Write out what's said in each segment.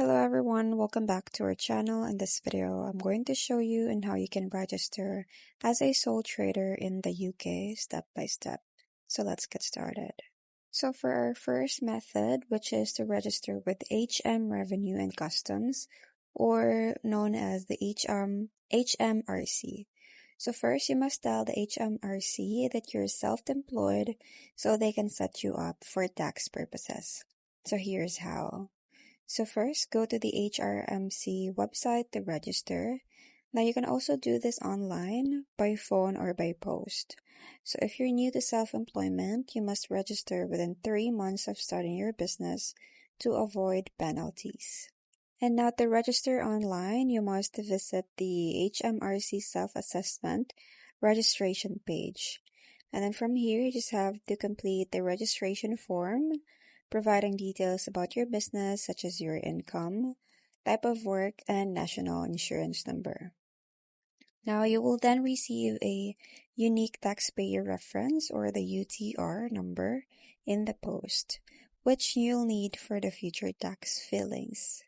Hello everyone, welcome back to our channel. In this video, I'm going to show you on how you can register as a sole trader in the UK step by step. So let's get started. So for our first method, which is to register with HM Revenue and Customs, or known as the HMRC. So first, you must tell the HMRC that you're self-employed so they can set you up for tax purposes. So here's how. So first, go to the HMRC website to register. Now you can also do this online, by phone, or by post. So if you're new to self-employment, you must register within 3 months of starting your business to avoid penalties. And now to register online, you must visit the HMRC self-assessment registration page. And then from here, you just have to complete the registration form, providing details about your business such as your income, type of work, and national insurance number. Now you will then receive a unique taxpayer reference or the UTR number in the post, which you'll need for the future tax filings.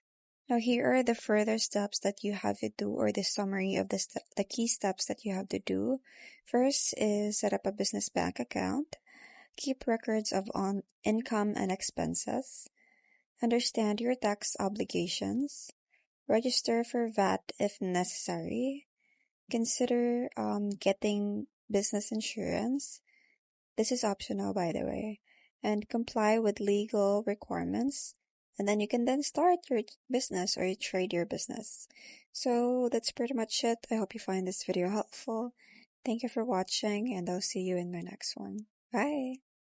Now here are the further steps that you have to do, or the summary of the key steps that you have to do. First is set up a business bank account. Keep records of income and expenses. Understand your tax obligations. Register for VAT if necessary. Consider getting business insurance. This is optional, by the way. And comply with legal requirements. And then you can then start your business or you trade your business. So that's pretty much it. I hope you find this video helpful. Thank you for watching, and I'll see you in my next one. Bye!